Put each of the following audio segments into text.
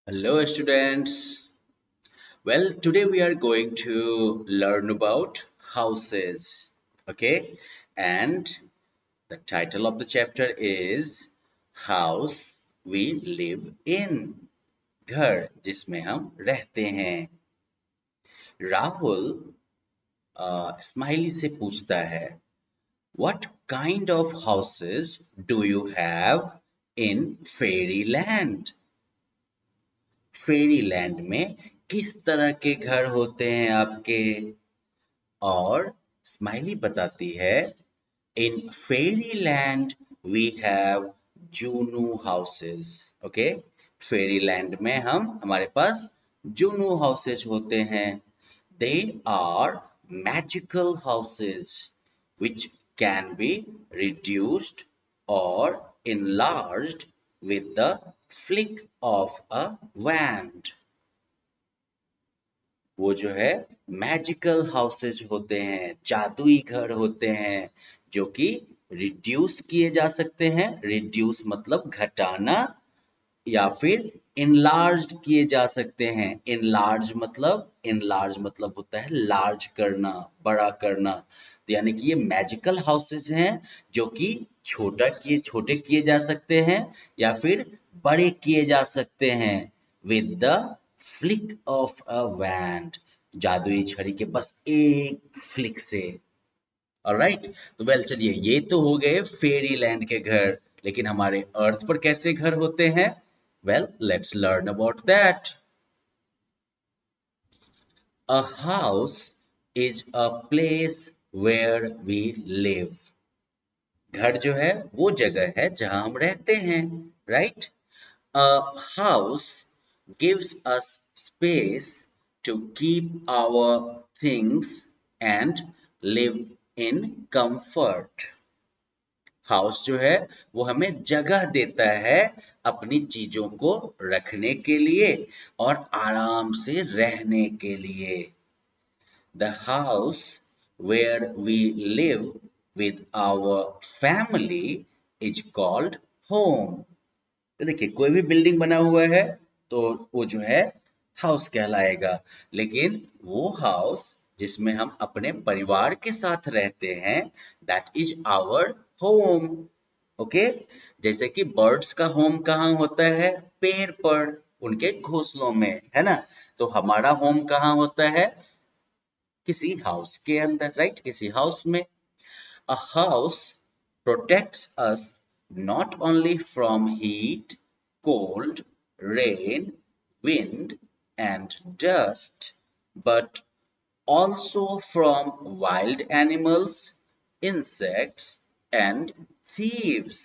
Hello, students. Well, today we are going to learn about houses. Okay, and the title of the chapter is House We Live In. घर जिसमें हम रहते हैं. Rahul smiley से पूछता है, What kind of houses do you have in fairyland? Fairyland में किस तरह के घर होते हैं आपके? और स्माइली बताती है, इन फेरीलैंड वी हैव जूनू हाउसेस. ओके, फेरीलैंड में हमारे पास जूनू हाउसेज होते हैं. They are magical houses which can be reduced or enlarged with the flick of a wand. वो जो है मैजिकल हाउसेज होते हैं, जादुई घर होते हैं जो कि रिड्यूस किए जा सकते हैं. रिड्यूस मतलब घटाना, या फिर इनलार्ज किए जा सकते हैं. इनलार्ज मतलब होता है लार्ज करना, बड़ा करना. तो यानी कि ये मैजिकल हाउसेज हैं जो कि छोटे किए जा सकते हैं या फिर बड़े किए जा सकते हैं with the flick of a wand. जादुई छड़ी के बस एक फ्लिक से. ऑलराइट, तो वेल चलिए, ये तो हो गए फेरी लैंड के घर. लेकिन हमारे अर्थ पर कैसे घर होते हैं? Well, let's learn about that. A house is a place where we live. घर जो है वो जगह है जहां हम रहते हैं. Right. A house gives us space to keep our things and live in comfort. House जो है वो हमें जगह देता है अपनी चीजों को रखने के लिए और आराम से रहने के लिए. The house where we live with our family is called home. तो देखिए, कोई भी बिल्डिंग बना हुआ है तो वो जो है हाउस कहलाएगा. लेकिन वो हाउस जिसमें हम अपने परिवार के साथ रहते हैं, that is our home. Okay, जैसे कि बर्ड्स का होम कहाँ होता है? पेड़ पर, उनके घोंसलों में, है ना? तो हमारा होम कहाँ होता है? किसी हाउस के अंदर. राइट, किसी हाउस में. A house protects us not only from heat, cold, rain, wind, and dust, but also from wild animals, insects, and thieves.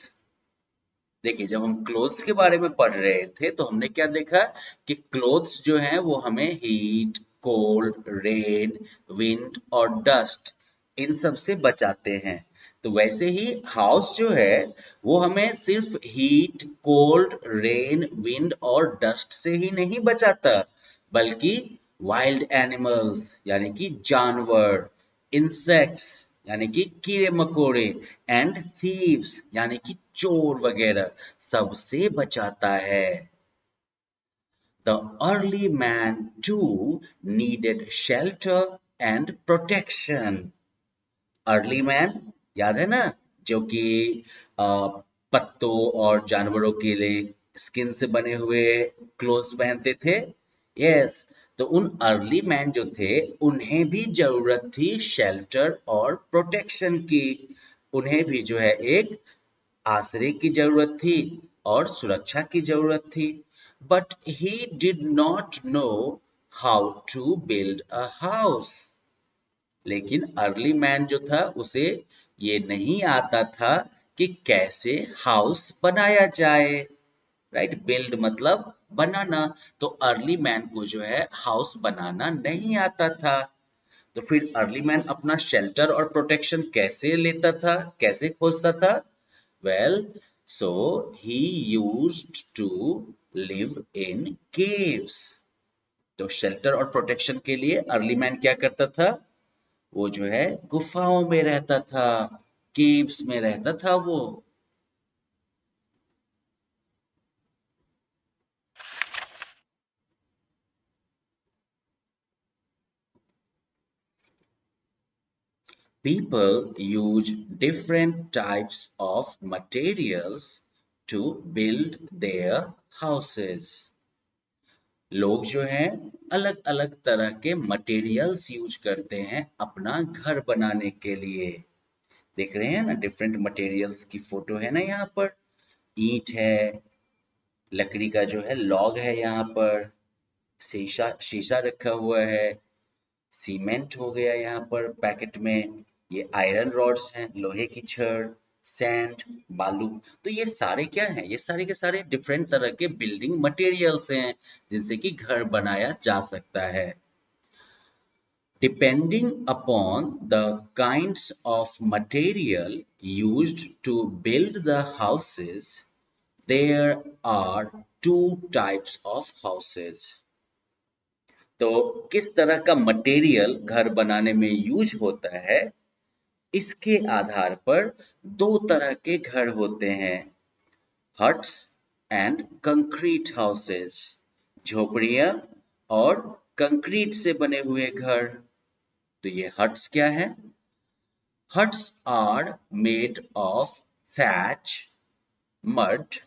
देखिए, जब हम क्लोथ्स के बारे में पढ़ रहे थे तो हमने क्या देखा कि क्लोथ्स जो हैं वो हमें हीट, कोल्ड, रेन, विंड और डस्ट, इन सब से बचाते हैं. तो वैसे ही हाउस जो है वो हमें सिर्फ हीट, कोल्ड, रेन, विंड और डस्ट से ही नहीं बचाता, बल्कि वाइल्ड एनिमल्स यानी कि जानवर, इंसेक्ट्स यानी कि कीड़े मकोड़े, एंड थीव्स यानी कि चोर वगैरह, सबसे बचाता है. The early man too needed shelter and protection. Early man याद है ना, जो कि अ, पत्तों और जानवरों के लिए स्किन से बने हुए क्लोथ्स पहनते थे. यस, तो उन अर्ली मैन जो थे उन्हें भी जरूरत थी शेल्टर और प्रोटेक्शन की. उन्हें भी जो है एक आश्रय की जरूरत थी और सुरक्षा की जरूरत थी. But he did not know how to build a house. लेकिन अर्ली मैन जो था उसे ये नहीं आता था कि कैसे हाउस बनाया जाए. राइट, बिल्ड मतलब बनाना. तो अर्ली मैन को जो है हाउस बनाना नहीं आता था. तो फिर अर्ली मैन अपना शेल्टर और प्रोटेक्शन कैसे लेता था, कैसे खोजता था? Well, so he used to live in caves. तो शेल्टर और प्रोटेक्शन के लिए अर्ली मैन क्या करता था? वो जो है गुफाओं में रहता था, केव्स में रहता था वो. People use different types of materials to build their houses. लोग जो हैं अलग अलग तरह के मटेरियल्स यूज करते हैं अपना घर बनाने के लिए। देख रहे हैं ना, डिफरेंट मटेरियल्स की फोटो है ना यहाँ पर। ईंट है, लकड़ी का जो है लॉग है यहाँ पर, शीशा शीशा रखा हुआ है, सीमेंट हो गया यहाँ पर पैकेट में, ये आयरन रॉड्स हैं, लोहे की छड़, सैंड, बालू। तो ये सारे क्या हैं? ये सारे के सारे डिफरेंट तरह के बिल्डिंग मटेरियल्स हैं जिनसे कि घर बनाया जा सकता है। Depending upon the kinds of material used to build the houses, there are two types of houses. तो किस तरह का मटेरियल घर बनाने में यूज होता है, इसके आधार पर दो तरह के घर होते हैं, हट्स एंड कंक्रीट हाउसेस, झोपड़ियां और कंक्रीट से बने हुए घर। तो ये हट्स क्या है? Huts are made of thatch, mud,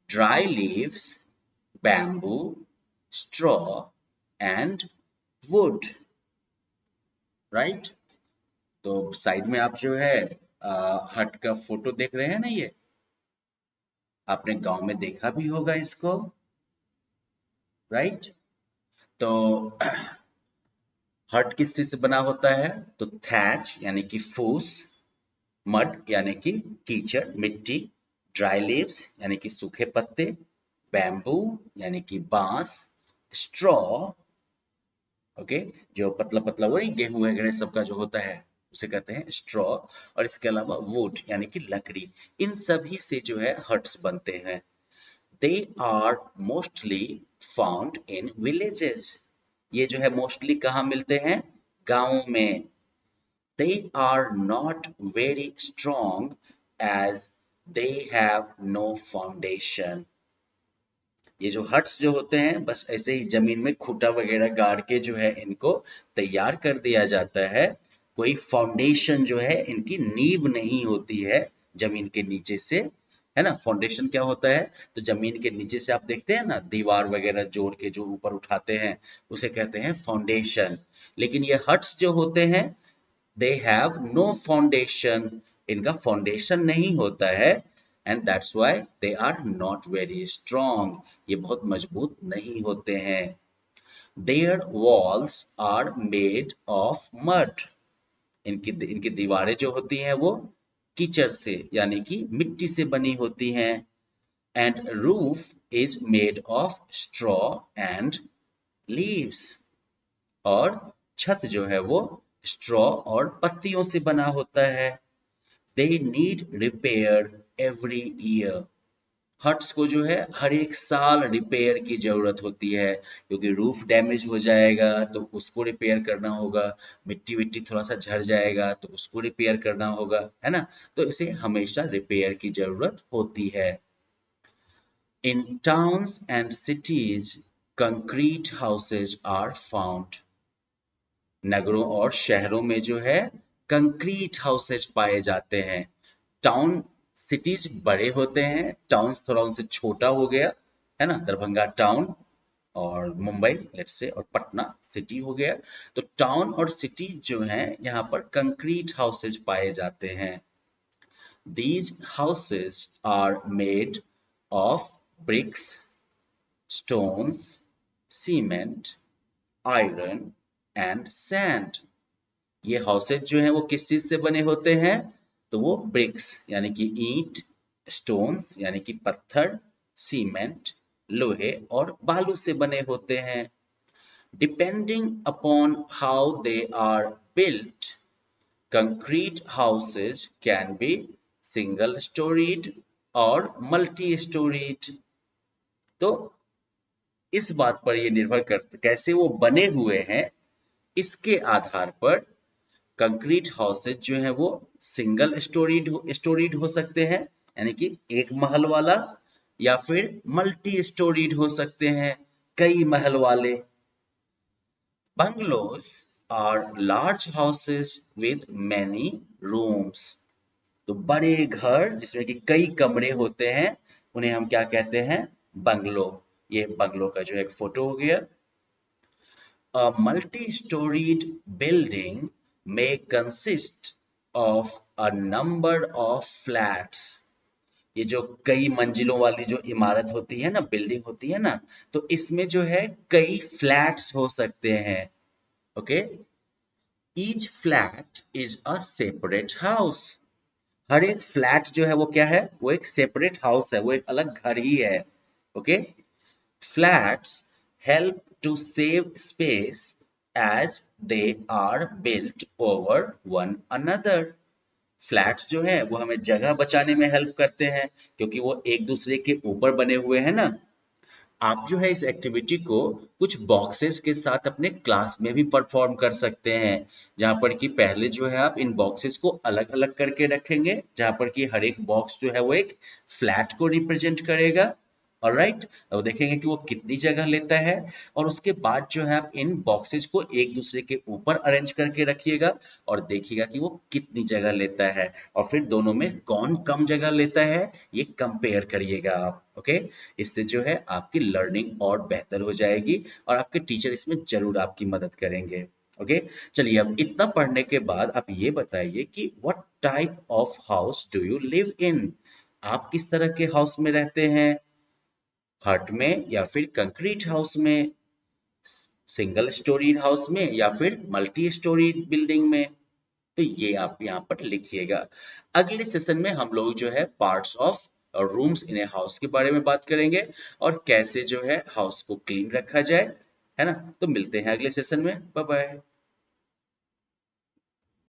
dry leaves, bamboo, straw and wood, right? तो साइड में आप जो है हट का फोटो देख रहे हैं ना, ये आपने गांव में देखा भी होगा इसको, राइट? तो हट किस चीज से बना होता है? तो थैच यानी कि फूस, मड यानी कि कीचड़ मिट्टी, ड्राई लीव्स यानी कि सूखे पत्ते, बैम्बू यानी कि बांस, स्ट्रॉ, ओके, जो पतला पतला वो गेहूं वगैरह सबका जो होता है उसे कहते हैं स्ट्रॉ, और इसके अलावा वुड यानी कि लकड़ी। इन सभी से जो है हट्स बनते हैं। They are mostly found in villages. ये जो है मोस्टली कहाँ मिलते हैं? गांवों में। They are not very strong as they have no foundation. ये जो हट्स जो होते हैं बस ऐसे ही जमीन में खूंटा वगैरह गाड़ के जो है इनको तैयार कर दिया जाता है। कोई फाउंडेशन जो है इनकी नींव नहीं होती है जमीन के नीचे से, है ना। फाउंडेशन क्या होता है? तो जमीन के नीचे से आप देखते हैं ना दीवार वगैरह जोड़ के जो ऊपर उठाते हैं उसे कहते हैं फाउंडेशन। लेकिन ये हट्स जो होते हैं दे हैव नो फाउंडेशन, इनका फाउंडेशन नहीं होता है, and that's why they are not very strong, ये बहुत मजबूत नहीं होते हैं। Their walls are made of mud, इनकी इनकी दीवारें जो होती हैं वो कीचड़ से यानी कि मिट्टी से बनी होती हैं। And roof is made of straw and leaves, और छत जो है वो स्ट्रॉ और पत्तियों से बना होता है। They need repair every year, huts को जो है हर एक साल रिपेयर की जरूरत होती है, क्योंकि रूफ डैमेज हो जाएगा तो उसको रिपेयर करना होगा, मिट्टी विट्टी थोड़ा सा झड़ जाएगा तो उसको रिपेयर करना होगा, है ना। तो इसे हमेशा रिपेयर की जरूरत होती है। In towns and cities concrete houses are found, नगरों और शहरों में जो है कंक्रीट हाउसेज पाए जाते हैं। टाउन सिटीज बड़े होते हैं, टाउन्स थोड़ा उनसे छोटा हो गया, है ना। दरभंगा टाउन और मुंबई लेट्स से और पटना सिटी हो गया। तो टाउन और सिटी जो है यहाँ पर कंक्रीट हाउसेज पाए जाते हैं। These houses are made of bricks, stones, cement, iron and sand. ये हाउसेज जो हैं वो किस चीज से बने होते हैं? तो वो ब्रिक्स यानी कि ईंट, स्टोन्स यानी कि पत्थर, सीमेंट लोहे और बालू से बने होते हैं। Depending upon how they are built, concrete houses can be single storied और मल्टी स्टोरीड। तो इस बात पर ये निर्भर करता कैसे वो बने हुए हैं, इसके आधार पर कंक्रीट हाउसेज जो है वो सिंगल स्टोरीड हो सकते हैं यानी कि एक महल वाला, या फिर मल्टी स्टोरीड हो सकते हैं कई महल वाले। Bungalows are large houses with many rooms. तो बड़े घर जिसमें कि कई कमरे होते हैं उन्हें हम क्या कहते हैं? बंगलो। ये बंगलो का जो है एक फोटो हो गया। A multi-storied building may consist of a number of flats. ये जो कई मंजिलों वाली जो इमारत होती है ना, बिल्डिंग होती है ना, तो इसमें जो है कई फ्लैट्स हो सकते हैं। Okay, each flat is a separate house. हर एक फ्लैट जो है वो क्या है? वो एक सेपरेट हाउस है, वो एक अलग घर ही है। Okay, flats help to save space as they are built over one another. Flats जो है वो हमें जगह बचाने में हेल्प करते हैं क्योंकि वो एक दूसरे के ऊपर बने हुए हैं ना। आप जो है इस एक्टिविटी को कुछ बॉक्सेस के साथ अपने क्लास में भी परफॉर्म कर सकते हैं, जहां पर कि पहले जो है आप इन बॉक्सेस को अलग अलग करके रखेंगे, जहां पर कि हर एक बॉक्स जो है वो एक फ्लैट को रिप्रेजेंट करेगा। ऑलराइट, अब देखेंगे कि वो कितनी जगह लेता है, और उसके बाद जो है आप इन बॉक्सेस को एक दूसरे के ऊपर अरेंज करके रखिएगा और देखिएगा कि वो कितनी जगह लेता है, और फिर दोनों में कौन कम जगह लेता है ये कंपेयर करिएगा आप। ओके, इससे जो है आपकी लर्निंग और बेहतर हो जाएगी और आपके टीचर इसमें जरूर आपकी मदद करेंगे। ओके, चलिए अब इतना पढ़ने के बाद आप ये बताइए कि what type of house do you live in? आप किस तरह के हाउस में रहते हैं? हट में या फिर कंक्रीट हाउस में, सिंगल स्टोरीड हाउस में या फिर मल्टी स्टोरीड बिल्डिंग में? तो ये आप यहाँ पर लिखिएगा। अगले सेशन में हम लोग जो है parts of rooms in a house के बारे में बात करेंगे और कैसे जो है हाउस को क्लीन रखा जाए, है ना। तो मिलते हैं अगले सेशन में। Bye bye.